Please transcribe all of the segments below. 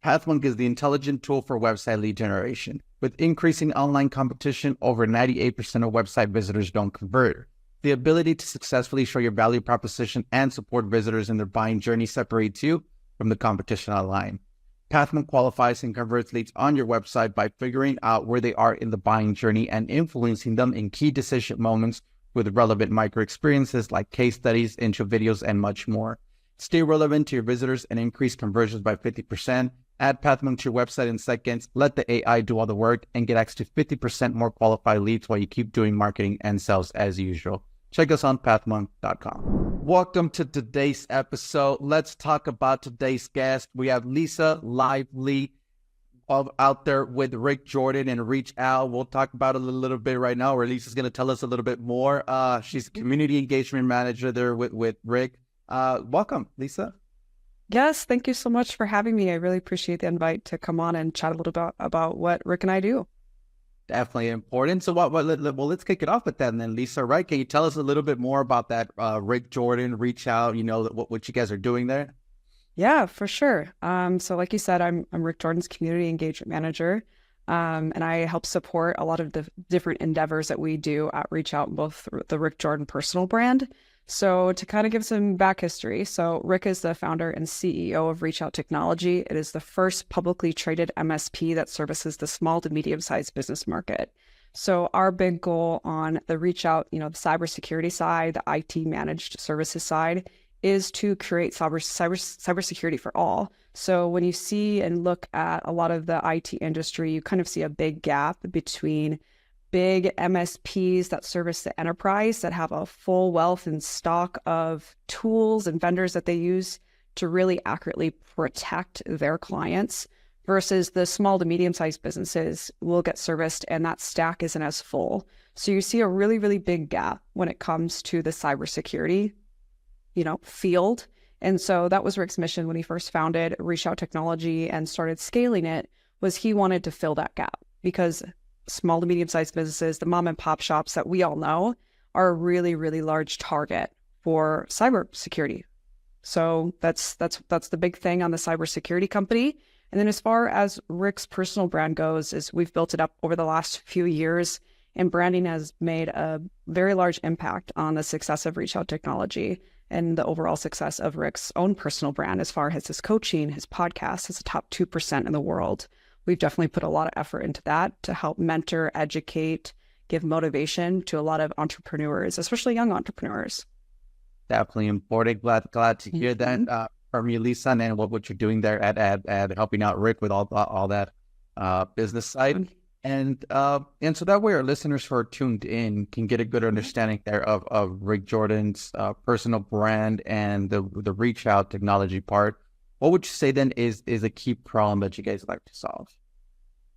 Pathmonk is the intelligent tool for website lead generation. With increasing online competition, over 98% of website visitors don't convert. The ability to successfully show your value proposition and support visitors in their buying journey separates you from the competition online. Pathmonk qualifies and converts leads on your website by figuring out where they are in the buying journey and influencing them in key decision moments with relevant micro experiences like case studies, intro videos, and much more. Stay relevant to your visitors and increase conversions by 50%. Add Pathmonk to your website in seconds, let the AI do all the work, and get access to 50% more qualified leads while you keep doing marketing and sales as usual. Check us on pathmonk.com. Welcome to today's episode. Let's talk about today's guest. We have Lisa Lively out there with Rick Jordan and Reach Out. We'll talk about it a little bit right now, or Lisa's going to tell us a little bit more. She's a community engagement manager there with Rick. Welcome, Lisa. Yes, thank you so much for having me. I really appreciate the invite to come on and chat a little about what Rick and I do. Definitely important. So let's kick it off with that. And then Lisa, right? Can you tell us a little bit more about that Rick Jordan, Reach Out, what you guys are doing there? Yeah, for sure. So like you said, I'm Rick Jordan's community engagement manager. And I help support a lot of the different endeavors that we do at Reach Out, both the Rick Jordan personal brand. So to kind of give some back history, so Rick is the founder and CEO of Reach Out Technology. It is the first publicly traded MSP that services the small to medium-sized business market. So our big goal on the Reach Out, the cybersecurity side, the IT managed services side, is to create cybersecurity for all. So when you see and look at a lot of the IT industry, you kind of see a big gap between big MSPs that service the enterprise that have a full wealth and stock of tools and vendors that they use to really accurately protect their clients versus the small to medium-sized businesses will get serviced and that stack isn't as full. So you see a really, really big gap when it comes to the cybersecurity, field. And so that was Rick's mission when he first founded Reach Out Technology and started scaling it, was he wanted to fill that gap because small to medium-sized businesses, the mom and pop shops that we all know, are a really, really large target for cybersecurity. So that's the big thing on the cybersecurity company. And then as far as Rick's personal brand goes, is we've built it up over the last few years, and branding has made a very large impact on the success of Reach Out Technology and the overall success of Rick's own personal brand as far as his coaching, his podcast, is the top 2% in the world. We've definitely put a lot of effort into that to help mentor, educate, give motivation to a lot of entrepreneurs, especially young entrepreneurs. Definitely important. Glad to hear that from you, Lisa, and what you're doing there at helping out Rick with all that business side. And so that way our listeners who are tuned in can get a good understanding there of Rick Jordan's personal brand and the Reach Out Technology part. What would you say then is a key problem that you guys like to solve?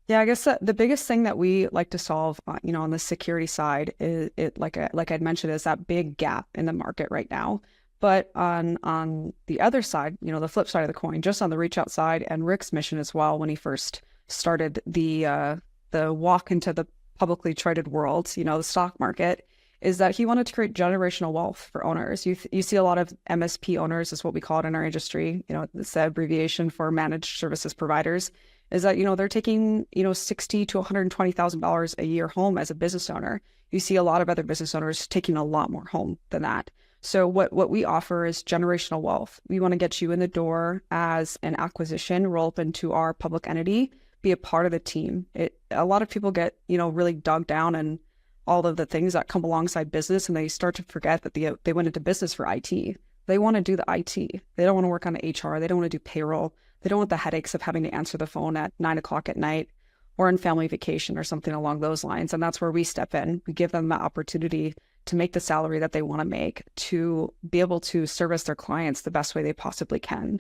Yeah, I guess the biggest thing that we like to solve, on the security side, is like I'd mentioned, is that big gap in the market right now. But on the other side, the flip side of the coin, just on the Reach Out side, and Rick's mission as well, when he first started the walk into the publicly traded world, the stock market, is that he wanted to create generational wealth for owners. You see a lot of MSP owners, is what we call it in our industry. It's the abbreviation for managed services providers, is that, they're taking, $60,000 to $120,000 a year home as a business owner. You see a lot of other business owners taking a lot more home than that. So what we offer is generational wealth. We want to get you in the door as an acquisition, roll up into our public entity, be a part of the team. A lot of people get, really dug down and all of the things that come alongside business, and they start to forget that they went into business for IT. They want to do the IT. They don't want to work on the HR. They don't want to do payroll. They don't want the headaches of having to answer the phone at 9:00 at night or on family vacation or something along those lines. And that's where we step in. We give them the opportunity to make the salary that they want to make, to be able to service their clients the best way they possibly can.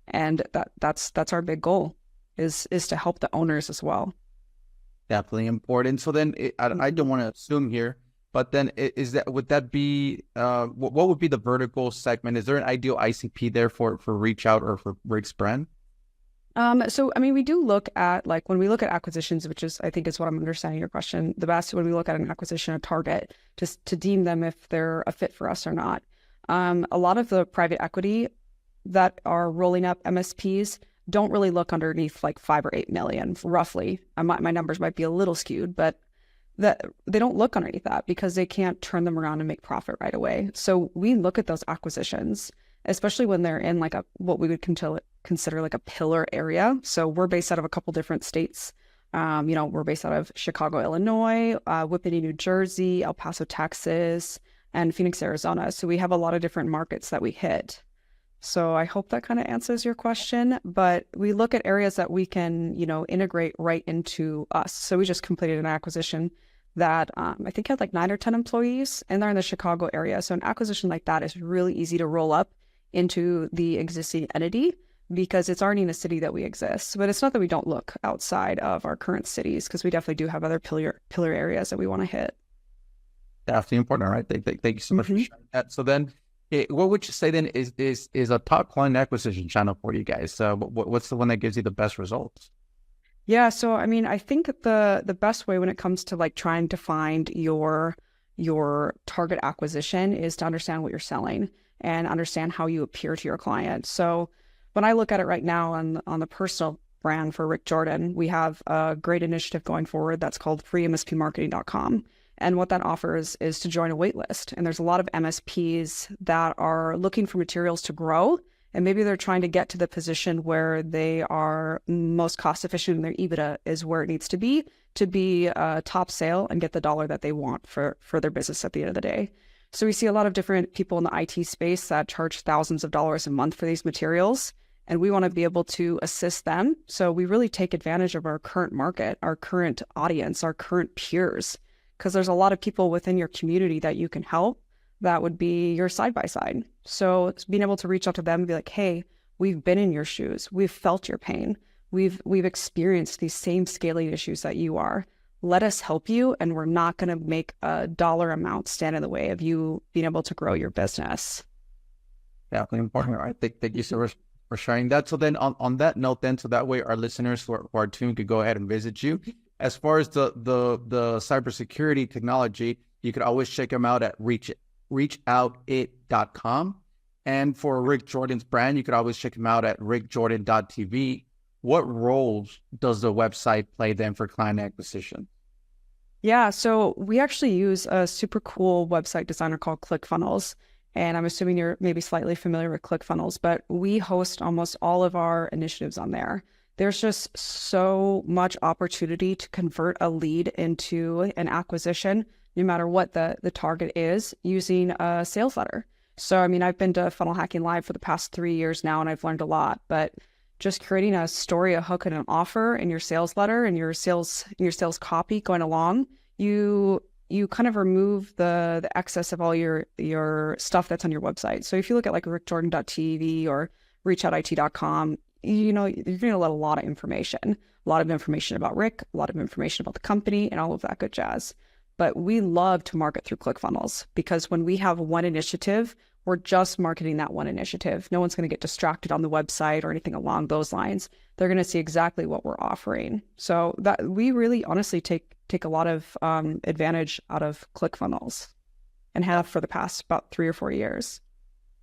And that's our big goal, is to help the owners as well. Definitely important. So then I don't want to assume here, but then would that be, what would be the vertical segment? Is there an ideal ICP there for Reach Out or for Rick's brand? So, we do look at, when we look at acquisitions, which is, I think is what I'm understanding your question, the best when we look at an acquisition, a target, just to deem them if they're a fit for us or not. A lot of the private equity that are rolling up MSPs, don't really look underneath like 5 or 8 million, roughly. My numbers might be a little skewed, but that they don't look underneath that because they can't turn them around and make profit right away. So we look at those acquisitions, especially when they're in like what we would consider like a pillar area. So we're based out of a couple different states. We're based out of Chicago, Illinois, Whippany, New Jersey, El Paso, Texas, and Phoenix, Arizona. So we have a lot of different markets that we hit. So I hope that kind of answers your question, but we look at areas that we can, integrate right into us. So we just completed an acquisition that I think had like 9 or 10 employees, and they're in the Chicago area. So an acquisition like that is really easy to roll up into the existing entity because it's already in a city that we exist. But it's not that we don't look outside of our current cities, because we definitely do have other pillar areas that we want to hit. Definitely important, right? Thank you so much for sharing that. So then, what would you say then is a top client acquisition channel for you guys? What's the one that gives you the best results? Yeah, so I mean, I think the best way when it comes to like trying to find your target acquisition is to understand what you're selling and understand how you appear to your client. So when I look at it right now on the personal brand for Rick Jordan, we have a great initiative going forward that's called freemspmarketing.com. And what that offers is to join a wait list. And there's a lot of MSPs that are looking for materials to grow. And maybe they're trying to get to the position where they are most cost efficient and their EBITDA is where it needs to be a top sale and get the dollar that they want for their business at the end of the day. So we see a lot of different people in the IT space that charge thousands of dollars a month for these materials. And we want to be able to assist them. So we really take advantage of our current market, our current audience, our current peers, because there's a lot of people within your community that you can help that would be your side-by-side. So it's being able to reach out to them and be like, hey, we've been in your shoes. We've felt your pain. We've experienced these same scaling issues that you are. Let us help you. And we're not going to make a dollar amount stand in the way of you being able to grow your business. Definitely important. All right. Thank you so much for sharing that. So then on that note, then, so that way our listeners who are tuned could go ahead and visit you. As far as the cybersecurity technology, you could always check them out at reachoutit.com. And for Rick Jordan's brand, you could always check him out at rickjordan.tv. What roles does the website play then for client acquisition? Yeah, so we actually use a super cool website designer called ClickFunnels. And I'm assuming you're maybe slightly familiar with ClickFunnels, but we host almost all of our initiatives on there. There's just so much opportunity to convert a lead into an acquisition, no matter what the target is, using a sales letter. So, I mean, I've been to Funnel Hacking Live for the past 3 years now, and I've learned a lot, but just creating a story, a hook, and an offer in your sales letter and your sales copy going along, you kind of remove the excess of all your stuff that's on your website. So if you look at like rickjordan.tv or reachoutit.com, you're going to get a lot of information about Rick, a lot of information about the company, and all of that good jazz. But we love to market through ClickFunnels because when we have one initiative, we're just marketing that one initiative. No one's going to get distracted on the website or anything along those lines. They're going to see exactly what we're offering. So that we really honestly take a lot of advantage out of ClickFunnels and have for the past about 3 or 4 years.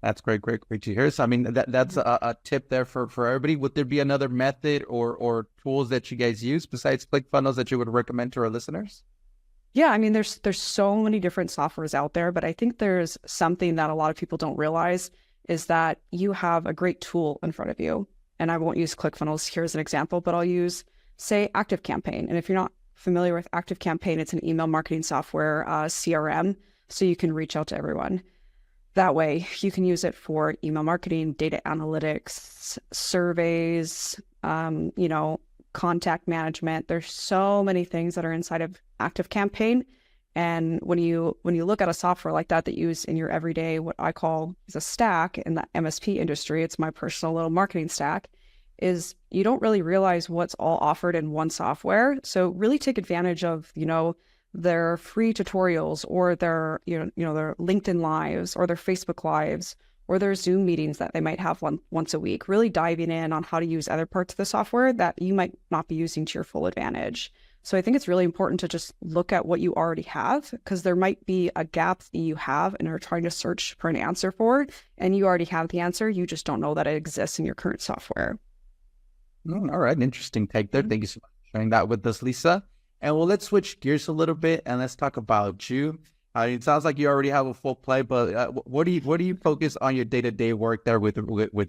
That's great to hear. So, I mean, that's a tip there for everybody. Would there be another method or tools that you guys use besides ClickFunnels that you would recommend to our listeners? Yeah, I mean, there's so many different softwares out there, but I think there's something that a lot of people don't realize is that you have a great tool in front of you. And I won't use ClickFunnels here as an example, but I'll use, say, ActiveCampaign. And if you're not familiar with ActiveCampaign, it's an email marketing software, CRM, so you can reach out to everyone. That way, you can use it for email marketing, data analytics, surveys, contact management. There's so many things that are inside of ActiveCampaign. And when you look at a software like that you use in your everyday, what I call is a stack in the MSP industry, it's my personal little marketing stack, is you don't really realize what's all offered in one software. So really take advantage of, their free tutorials or their, their LinkedIn lives or their Facebook lives or their Zoom meetings that they might have once a week, really diving in on how to use other parts of the software that you might not be using to your full advantage. So I think it's really important to just look at what you already have, because there might be a gap that you have and are trying to search for an answer for, and you already have the answer. You just don't know that it exists in your current software. All right, interesting take there. Thank you so much for sharing that with us, Lisa. And well, let's switch gears a little bit and let's talk about you. It sounds like you already have a full play, but what do you focus on your day-to-day work there with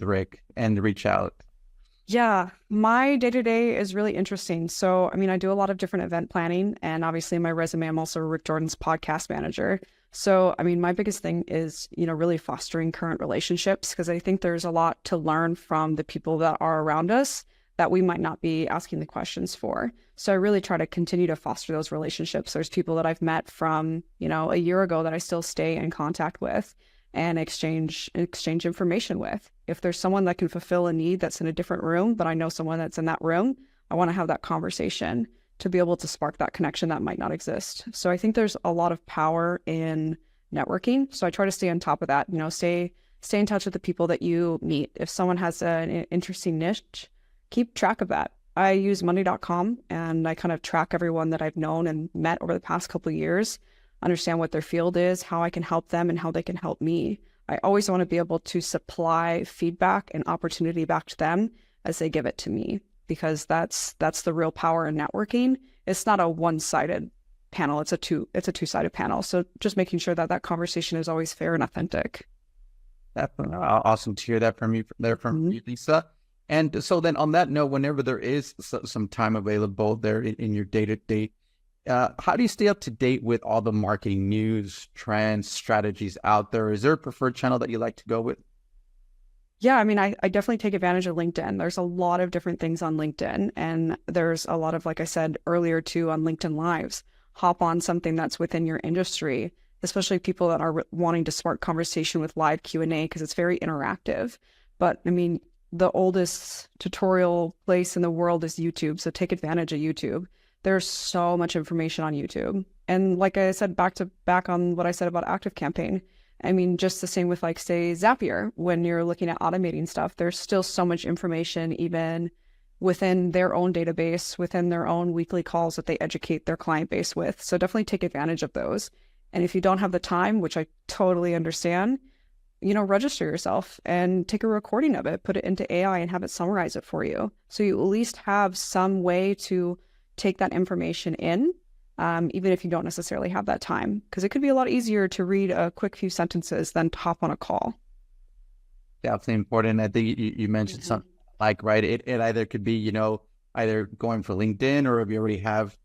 Rick and Reach Out? Yeah, my day to day is really interesting. So, I mean, I do a lot of different event planning, and obviously, in my resume, I'm also Rick Jordan's podcast manager. So, I mean, my biggest thing is, really fostering current relationships because I think there's a lot to learn from the people that are around us that we might not be asking the questions for. So, I really try to continue to foster those relationships. There's people that I've met from, a year ago that I still stay in contact with and exchange information with. If there's someone that can fulfill a need that's in a different room, but I know someone that's in that room, I want to have that conversation to be able to spark that connection that might not exist. So I think there's a lot of power in networking. So I try to stay on top of that, stay in touch with the people that you meet. If someone has an interesting niche, keep track of that. I use money.com and I kind of track everyone that I've known and met over the past couple of years, understand what their field is, how I can help them and how they can help me. I always want to be able to supply feedback and opportunity back to them as they give it to me, because that's the real power in networking. It's not a one-sided panel. It's a two-sided panel. So just making sure that that conversation is always fair and authentic. Definitely awesome to hear that from you you, Lisa. And so then on that note, whenever there is some time available there in your day-to-day, how do you stay up to date with all the marketing news, trends, strategies out there? Is there a preferred channel that you like to go with? Yeah, I mean, I definitely take advantage of LinkedIn. There's a lot of different things on LinkedIn, and there's a lot of, like I said earlier too, on LinkedIn Lives. Hop on something that's within your industry, especially people that are wanting to spark conversation with live Q&A because it's very interactive. But I mean, the oldest tutorial place in the world is YouTube, so take advantage of YouTube. There's so much information on YouTube. And like I said, back on what I said about ActiveCampaign, I mean, just the same with like, say, Zapier, when you're looking at automating stuff, there's still so much information even within their own database, within their own weekly calls that they educate their client base with. So definitely take advantage of those. And if you don't have the time, which I totally understand, register yourself and take a recording of it, put it into AI and have it summarize it for you. So you at least have some way to take that information in, even if you don't necessarily have that time, because it could be a lot easier to read a quick few sentences than to hop on a call. Definitely important. I think you mentioned something like, right, it either could be, either going for LinkedIn, or if you already have,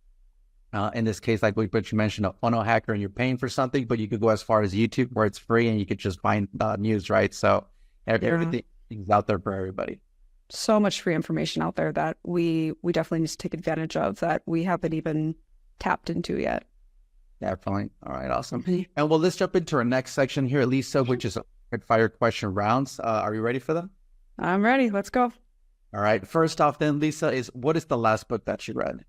in this case, like what you mentioned, a funnel hacker and you're paying for something, but you could go as far as YouTube where it's free and you could just find news, right? So everything's out there for everybody. So much free information out there that we definitely need to take advantage of that we haven't even tapped into yet. Definitely. All right, awesome. And well, let's jump into our next section here, Lisa, which is a quick fire question rounds. Are you ready for them? I'm ready. Let's go. All right. First off then, Lisa, what is the last book that you read?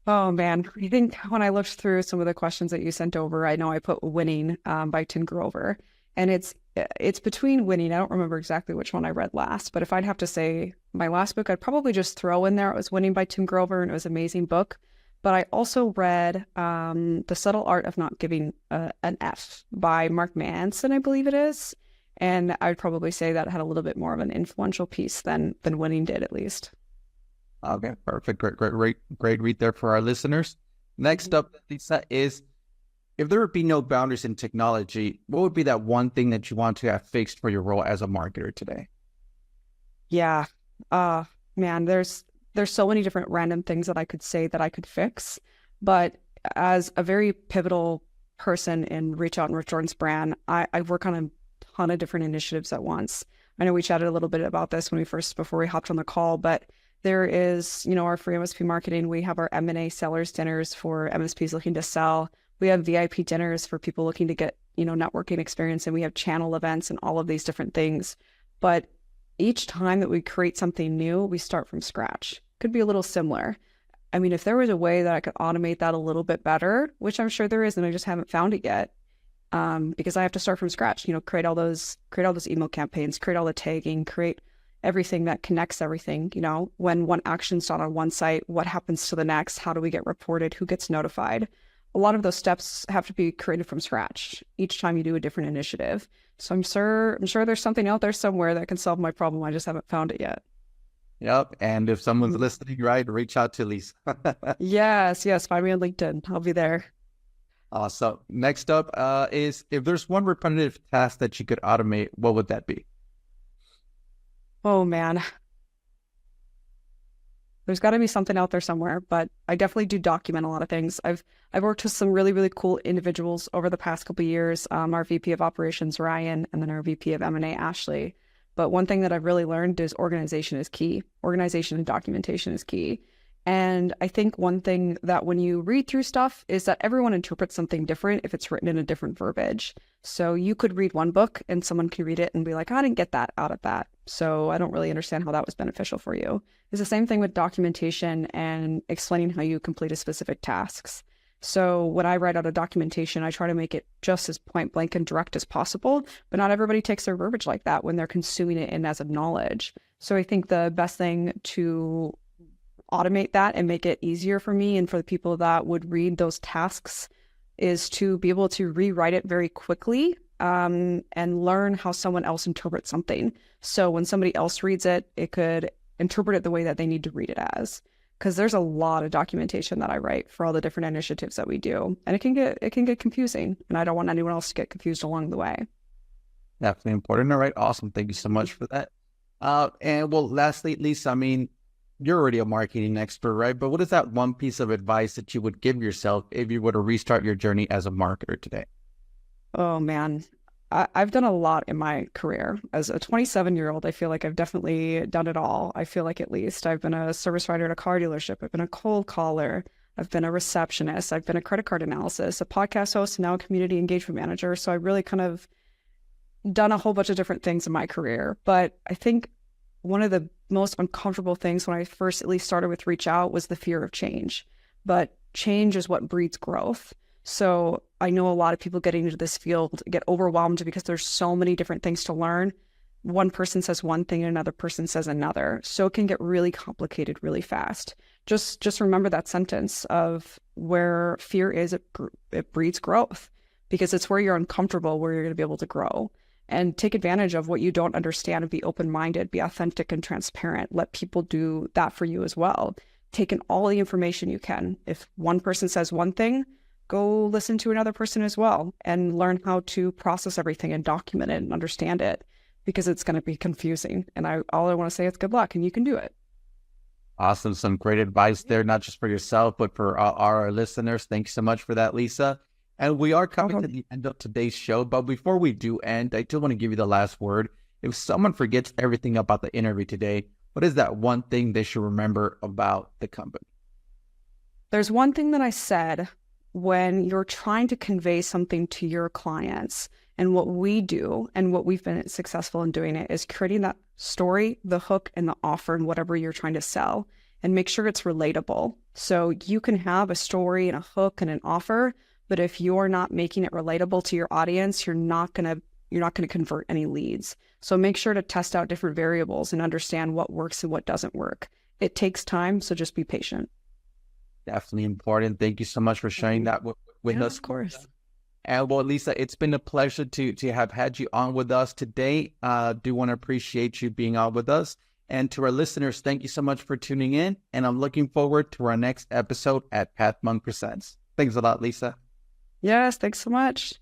Oh man, I think when I looked through some of the questions that you sent over, I know I put Winning by Tim Grover, and it's between Winning. I don't remember exactly which one I read last, but if I'd have to say my last book, I'd probably just throw in there it was Winning by Tim Grover, and it was an amazing book. But I also read The Subtle Art of Not Giving an F by Mark Manson, I believe it is. And I'd probably say that had a little bit more of an influential piece than Winning did, at least. Okay, perfect. Great read there for our listeners. Next up, Lisa, is if there would be no boundaries in technology, what would be that one thing that you want to have fixed for your role as a marketer today? Yeah, man, there's so many different random things that I could say that I could fix. But as a very pivotal person in Reach Out and Rick Jordan's brand, I work on a ton of different initiatives at once. I know we chatted a little bit about this before we hopped on the call, but there is, our free MSP marketing. We have our M&A sellers dinners for MSPs looking to sell. We have VIP dinners for people looking to get, networking experience. And we have channel events and all of these different things. But each time that we create something new, we start from scratch. Could be a little similar. I mean, if there was a way that I could automate that a little bit better, which I'm sure there is, and I just haven't found it yet, because I have to start from scratch, create all those email campaigns, create all the tagging, create everything that connects everything. When one action's done on one site, what happens to the next? How do we get reported? Who gets notified? A lot of those steps have to be created from scratch each time you do a different initiative. So I'm sure there's something out there somewhere that can solve my problem. I just haven't found it yet. Yep. And if someone's listening, right, reach out to Lisa. Yes, yes. Find me on LinkedIn. I'll be there. Awesome. Next up is if there's one repetitive task that you could automate, what would that be? Oh man, there's got to be something out there somewhere, but I definitely do document a lot of things. I've worked with some really, really cool individuals over the past couple of years. Our VP of Operations, Ryan, and then our VP of M&A, Ashley. But one thing that I've really learned is organization is key. Organization and documentation is key. And I think one thing that when you read through stuff is that everyone interprets something different if it's written in a different verbiage. So you could read one book and someone could read it and be like, I didn't get that out of that. So I don't really understand how that was beneficial for you. It's the same thing with documentation and explaining how you complete a specific tasks. So when I write out a documentation, I try to make it just as point blank and direct as possible, but not everybody takes their verbiage like that when they're consuming it in as a knowledge. So I think the best thing to automate that and make it easier for me and for the people that would read those tasks is to be able to rewrite it very quickly and learn how someone else interprets something. So when somebody else reads it, it could interpret it the way that they need to read it as. Because there's a lot of documentation that I write for all the different initiatives that we do, and it can get confusing, and I don't want anyone else to get confused along the way. Definitely important. All right. Awesome. Thank you so much for that. And well, lastly, Lisa, I mean, you're already a marketing expert, right? But what is that one piece of advice that you would give yourself if you were to restart your journey as a marketer today? Oh man, I've done a lot in my career. As a 27-year-old, I feel like I've definitely done it all. I feel like at least I've been a service writer at a car dealership. I've been a cold caller. I've been a receptionist. I've been a credit card analysis, a podcast host, and now a community engagement manager. So I really kind of done a whole bunch of different things in my career. But I think one of the most uncomfortable things when I first at least started with Reach Out was the fear of change. But change is what breeds growth. So I know a lot of people getting into this field get overwhelmed because there's so many different things to learn. One person says one thing and another person says another. So it can get really complicated really fast. Just remember that sentence of where fear is, it breeds growth, because it's where you're uncomfortable, where you're going to be able to grow. And take advantage of what you don't understand and be open-minded, be authentic and transparent. Let people do that for you as well. Take in all the information you can. If one person says one thing, go listen to another person as well and learn how to process everything and document it and understand it, because it's going to be confusing. And all I want to say is good luck, and you can do it. Awesome. Some great advice there, not just for yourself, but for our listeners. Thanks so much for that, Lisa. And we are coming to the end of today's show. But before we do end, I do want to give you the last word. If someone forgets everything about the interview today, what is that one thing they should remember about the company? There's one thing that I said when you're trying to convey something to your clients. And what we do and what we've been successful in doing it is creating that story, the hook, and the offer, and whatever you're trying to sell, and make sure it's relatable. So you can have a story and a hook and an offer, but if you're not making it relatable to your audience, you're not going to convert any leads. So make sure to test out different variables and understand what works and what doesn't work. It takes time, so just be patient. Definitely important. Thank you so much for sharing that with us. Of course. And well, Lisa, it's been a pleasure to have had you on with us today. Do want to appreciate you being on with us. And to our listeners, thank you so much for tuning in. And I'm looking forward to our next episode at Path Monk Presents. Thanks a lot, Lisa. Yes, thanks so much.